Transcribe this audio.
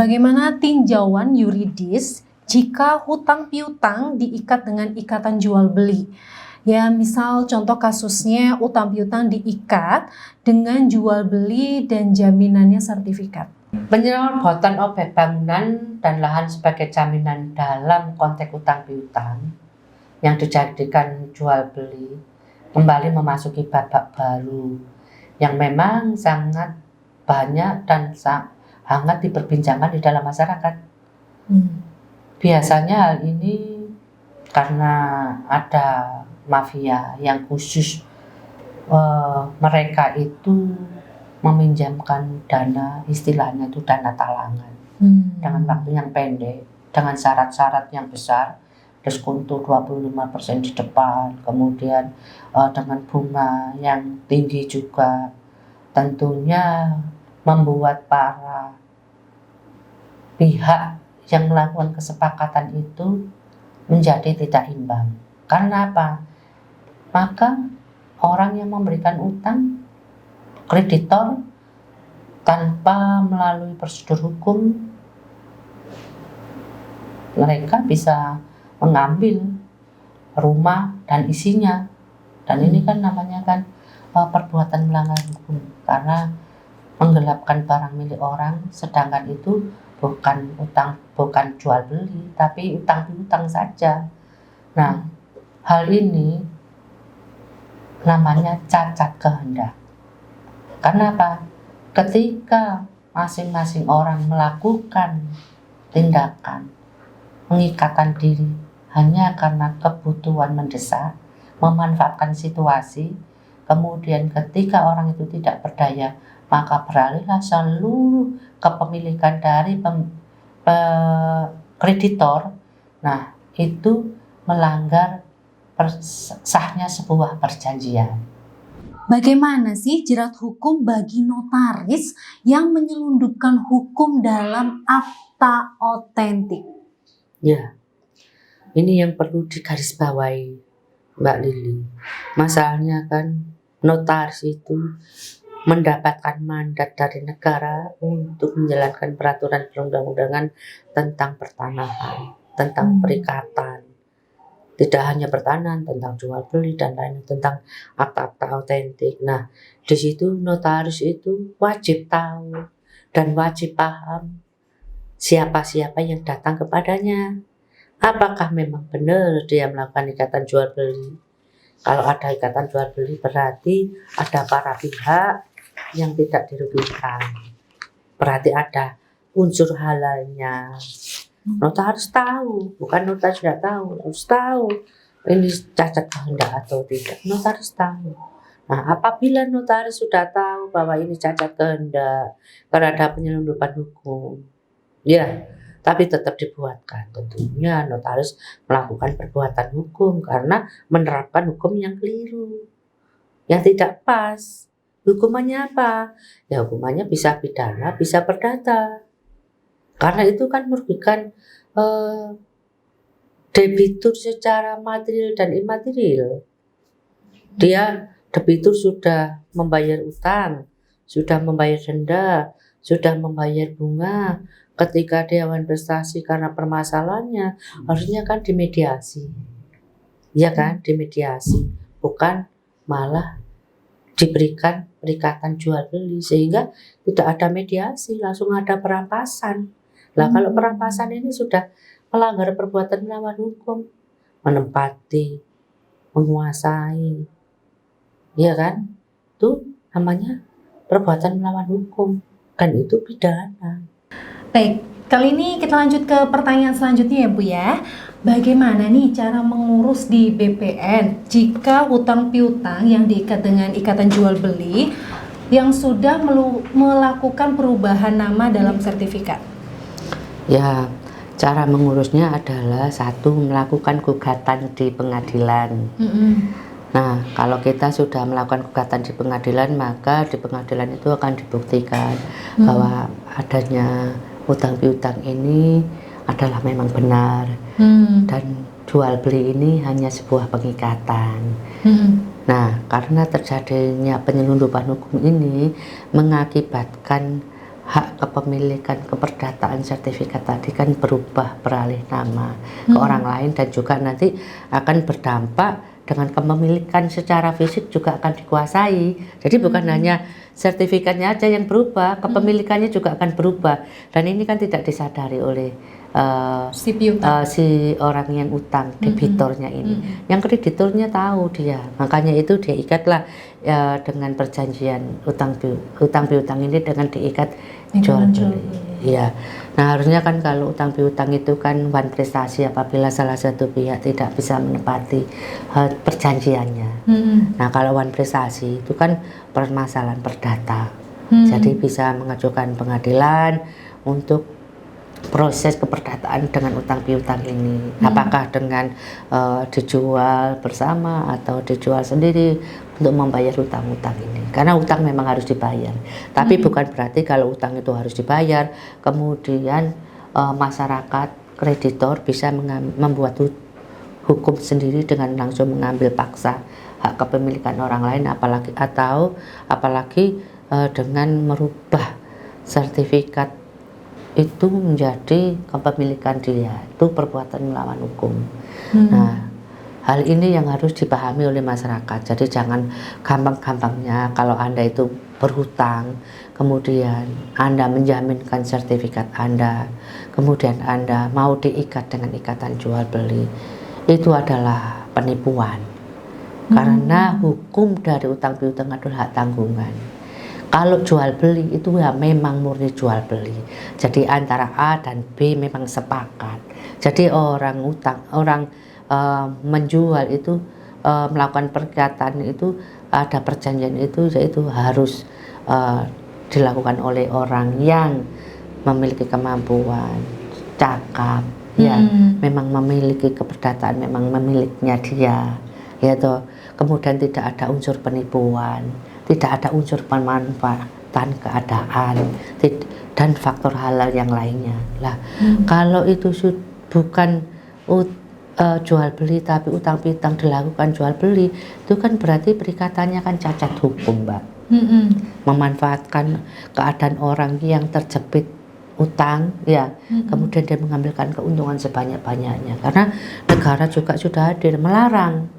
bagaimana tinjauan yuridis jika hutang piutang diikat dengan ikatan jual beli? Ya, misal contoh kasusnya utang piutang diikat dengan jual beli dan jaminannya sertifikat. Penyerobotan objek bangunan dan lahan sebagai jaminan dalam konteks utang piutang yang dijadikan jual beli kembali memasuki babak baru yang memang sangat banyak dan hangat diperbincangkan di dalam masyarakat. Biasanya hal ini karena ada mafia yang khusus mereka itu meminjamkan dana, istilahnya itu dana talangan dengan waktu yang pendek, dengan syarat-syarat yang besar, diskonto 25% di depan, kemudian dengan bunga yang tinggi juga, tentunya membuat para pihak yang melakukan kesepakatan itu menjadi tidak imbang. Karena apa? Maka orang yang memberikan utang, kreditor, tanpa melalui prosedur hukum, mereka bisa mengambil rumah dan isinya. Dan ini kan namanya kan perbuatan melanggar hukum, karena menggelapkan barang milik orang, sedangkan itu bukan utang, bukan jual beli, tapi utang piutang saja. Nah, hal ini namanya cacat kehendak. Karena apa? Ketika masing-masing orang melakukan tindakan mengikatkan diri hanya karena kebutuhan mendesak, memanfaatkan situasi, kemudian ketika orang itu tidak berdaya, maka beralihlah seluruh kepemilikan dari kreditor. Nah, itu melanggar sahnya sebuah perjanjian. Bagaimana sih jerat hukum bagi notaris yang menyelundupkan hukum dalam akta otentik? Ya, ini yang perlu digarisbawahi, Mbak Lili. Masalahnya kan notaris itu mendapatkan mandat dari negara untuk menjalankan peraturan perundang-undangan tentang pertanahan, tentang perikatan. Tidak hanya pertanahan, tentang jual beli dan lain, tentang akta-akta otentik. Nah, di situ notaris itu wajib tahu dan wajib paham siapa-siapa yang datang kepadanya. Apakah memang benar dia melakukan ikatan jual beli? Kalau ada ikatan jual beli berarti ada para pihak yang tidak dirugikan. Berarti ada unsur halalnya. Notaris tahu, bukan notaris tidak tahu, harus tahu ini cacat kehendak atau tidak. Notaris tahu. Nah, apabila notaris sudah tahu bahwa ini cacat kehendak karena ada penyelundupan hukum, ya, tapi tetap dibuatkan. Tentunya notaris melakukan perbuatan hukum karena menerapkan hukum yang keliru, yang tidak pas. Hukumannya apa? Ya, hukumannya bisa pidana, bisa perdata. Karena itu kan merugikan debitur secara material dan imaterial. Dia debitur sudah membayar utang, sudah membayar denda, sudah membayar bunga. Ketika dewan prestasi karena permasalahannya, harusnya kan dimediasi. Ya kan, dimediasi. Bukan malah diberikan perikatan jual beli sehingga tidak ada mediasi, langsung ada perampasan. Nah, kalau perampasan ini sudah melanggar perbuatan melawan hukum, menempati, menguasai, ya kan? Itu namanya perbuatan melawan hukum, dan itu pidana. Baik, kali ini kita lanjut ke pertanyaan selanjutnya ya Bu ya. Bagaimana nih cara mengurus di BPN jika hutang piutang yang diikat dengan ikatan jual beli yang sudah melakukan perubahan nama dalam sertifikat? Ya, cara mengurusnya adalah satu, melakukan gugatan di pengadilan. Nah, kalau kita sudah melakukan gugatan di pengadilan, maka di pengadilan itu akan dibuktikan bahwa adanya hutang piutang ini adalah memang benar dan jual beli ini hanya sebuah pengikatan. Nah, karena terjadinya penyelundupan hukum ini mengakibatkan hak kepemilikan keperdataan sertifikat tadi kan berubah beralih nama ke orang lain, dan juga nanti akan berdampak dengan kepemilikan secara fisik juga akan dikuasai. Jadi bukan hanya sertifikatnya aja yang berubah, kepemilikannya juga akan berubah, dan ini kan tidak disadari oleh si orang yang utang, debitornya ini. Yang kreditornya tahu dia, makanya itu dia ikatlah dengan perjanjian utang piutang ini dengan diikat jual beli. Ya, nah harusnya kan kalau utang piutang itu kan one prestasi apabila salah satu pihak tidak bisa menepati perjanjiannya. Nah kalau one prestasi itu kan permasalahan perdata, jadi bisa mengajukan pengadilan untuk proses keperdataan dengan utang piutang ini, apakah dengan dijual bersama atau dijual sendiri untuk membayar utang-utang ini, karena utang memang harus dibayar, tapi bukan berarti kalau utang itu harus dibayar kemudian masyarakat kreditor bisa membuat hukum sendiri dengan langsung mengambil paksa hak kepemilikan orang lain, apalagi dengan merubah sertifikat itu menjadi kepemilikan dia, itu perbuatan melawan hukum. Nah, hal ini yang harus dipahami oleh masyarakat. Jadi jangan gampang-gampangnya kalau Anda itu berhutang, kemudian Anda menjaminkan sertifikat Anda, kemudian Anda mau diikat dengan ikatan jual beli, itu adalah penipuan. Karena hukum dari utang piutang adalah hak tanggungan. Kalau jual beli itu ya memang murni jual beli. Jadi antara A dan B memang sepakat. Jadi orang menjual itu melakukan perikatan itu ada perjanjian itu, yaitu harus dilakukan oleh orang yang memiliki kemampuan, cakap, ya memang memiliki keperdataan, memang memiliknya dia, ya toh. Kemudian tidak ada unsur penipuan, tidak ada unsur pemanfaatan keadaan dan faktor halal yang lainnya. Lah, kalau itu bukan jual beli tapi utang piutang dilakukan jual beli, itu kan berarti perikatannya kan cacat hukum, Mbak. Memanfaatkan keadaan orang yang terjepit utang, ya, kemudian dia mengambilkan keuntungan sebanyak-banyaknya, karena negara juga sudah hadir melarang